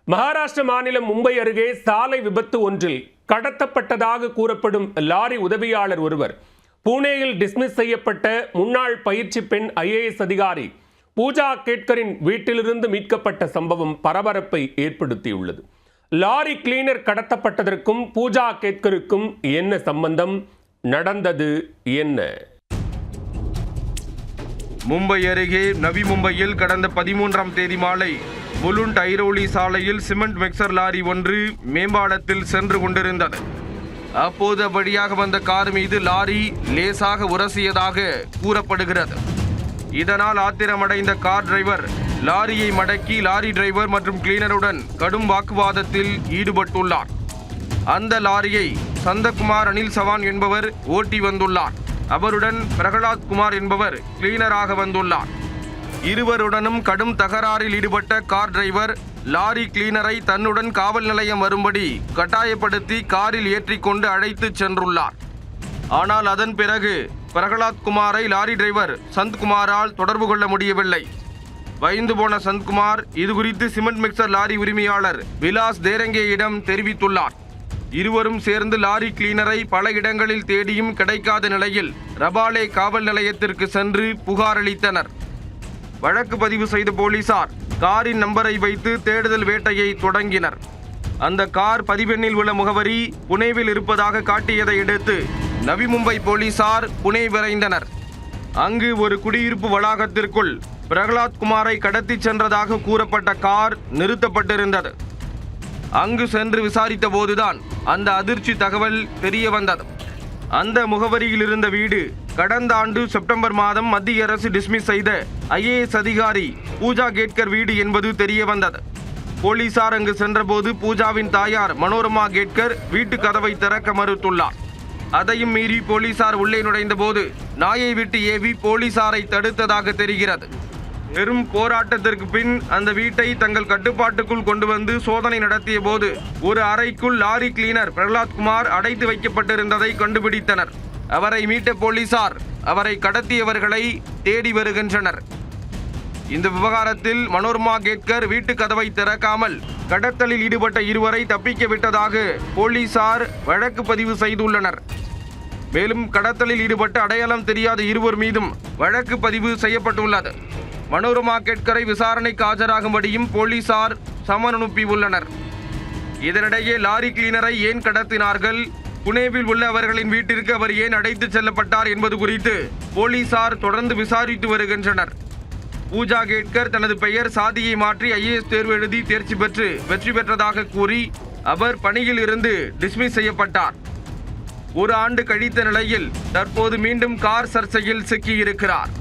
மகாராஷ்டிர மாநிலம் மும்பை அருகே சாலை விபத்து ஒன்றில் கடத்தப்பட்டதாக கூறப்படும் லாரி உதவியாளர் ஒருவர் புனேயில் டிஸ்மிஸ் செய்யப்பட்ட முன்னாள் பயிற்சி பெண் IAS அதிகாரி பூஜா கேட்கரின் வீட்டிலிருந்து மீட்கப்பட்ட சம்பவம் பரபரப்பை ஏற்படுத்தியுள்ளது. லாரி கிளீனர் கடத்தப்பட்டதற்கும் பூஜா கேட்கருக்கும் என்ன சம்பந்தம்? நடந்தது என்ன? மும்பை அருகே நவி மும்பையில் கடந்த 13ஆம் தேதி மாலை முலுண்ட் ஐரோலி சாலையில் சிமெண்ட் மிக்சர் லாரி ஒன்று மேம்பாலத்தில் சென்று கொண்டிருந்தது. அப்போது வழியாக வந்த கார் மீது லாரி லேசாக உரசியதாக கூறப்படுகிறது. இதனால் ஆத்திரமடைந்த கார் டிரைவர் லாரியை மடக்கி லாரி டிரைவர் மற்றும் கிளீனருடன் கடும் வாக்குவாதத்தில் ஈடுபட்டுள்ளார். அந்த லாரியை சந்தகுமார் அனில் சவான் என்பவர் ஓட்டி வந்துள்ளார். அவருடன் பிரகலாத் குமார் என்பவர் கிளீனராக வந்துள்ளார். இருவருடனும் கடும் தகராறில் ஈடுபட்ட கார் டிரைவர் லாரி கிளீனரை தன்னுடன் காவல் நிலையம் வரும்படி கட்டாயப்படுத்தி காரில் ஏற்றிக்கொண்டு அழைத்து சென்றுள்ளார். ஆனால் அதன் பிறகு பிரகலாத் குமாரை லாரி டிரைவர் சந்த்குமாரால் தொடர்பு கொள்ள முடியவில்லை. பயந்து போன சந்த்குமார் இதுகுறித்து சிமெண்ட் மிக்சர் லாரி உரிமையாளர் விலாஸ் தேரங்கேயிடம் தெரிவித்துள்ளார். இருவரும் சேர்ந்து லாரி கிளீனரை பல இடங்களில் தேடியும் கிடைக்காத நிலையில் ரபாலே காவல் நிலையத்திற்கு சென்று புகார் அளித்தனர். வழக்கு பதிவு செய்த போலீசார் காரின் நம்பரை வைத்து தேடுதல் வேட்டையை தொடங்கினர். அந்த கார் பதிவெண்ணில் உள்ள முகவரி புனேவில் இருப்பதாக காட்டியதை அடுத்து நவி மும்பை போலீசார் புனே விரைந்தனர். அங்கு ஒரு குடியிருப்பு வளாகத்திற்குள் பிரகலாத் குமாரை கடத்திச் சென்றதாக கூறப்பட்ட கார் நிறுத்தப்பட்டிருந்தது. அங்கு சென்று விசாரித்த போதுதான் அந்த அதிர்ச்சி தகவல் தெரிய வந்தது. அந்த முகவரியில் இருந்த வீடு கடந்த ஆண்டு செப்டம்பர் மாதம் மத்திய அரசு டிஸ்மிஸ் செய்த IAS அதிகாரி பூஜா கேட்கர் வீடு என்பது தெரிய வந்தது. போலீசார் அங்கு சென்றபோது பூஜாவின் தாயார் மனோரமா கேட்கர் வீட்டு கதவை திறக்க மறுத்துள்ளார். அதையும் மீறி போலீசார் உள்ளே நுழைந்த போது நாயை விட்டு ஏவி போலீசாரை தடுத்ததாக தெரிகிறது. பெரும் போராட்டத்திற்கு பின் அந்த வீட்டை தங்கள் கட்டுப்பாட்டுக்குள் கொண்டு வந்து சோதனை நடத்திய போது ஒரு அறைக்குள் லாரி கிளீனர் பிரகலாத் குமார் அடைத்து வைக்கப்பட்டிருந்ததை கண்டுபிடித்தனர். அவரை மீட்ட போலீசார் அவரை கடத்தியவர்களை தேடி வருகின்றனர். இந்த விவகாரத்தில் மனோரமா கேட்கர் வீட்டு கதவை திறக்காமல் கடத்தலில் ஈடுபட்ட இருவரை தப்பிக்க விட்டதாக போலீசார் வழக்கு பதிவு செய்துள்ளனர். மேலும் கடத்தலில் ஈடுபட்ட அடையாளம் தெரியாத இருவர் மீதும் வழக்கு பதிவு செய்யப்பட்டுள்ளது. மனோரமா கேட்கரை விசாரணைக்கு ஆஜராகும்படியும் போலீசார் சமன் அனுப்பியுள்ளனர். இதனிடையே லாரி கிளீனரை ஏன் கடத்தினார்கள், புனேவில் உள்ள அவர்களின் வீட்டிற்கு அவர் ஏன் அழைத்துச் செல்லப்பட்டார் என்பது குறித்து போலீசார் தொடர்ந்து விசாரித்து வருகின்றனர். பூஜா கேட்கர் தனது பெயர் சாதியை மாற்றி IAS தேர்வு எழுதி தேர்ச்சி பெற்று வெற்றி பெற்றதாக கூறி அவர் பணியில் இருந்து டிஸ்மிஸ் செய்யப்பட்டார். ஒரு ஆண்டு கழித்த நிலையில் தற்போது மீண்டும் கார் சர்ச்சையில் சிக்கியிருக்கிறார்.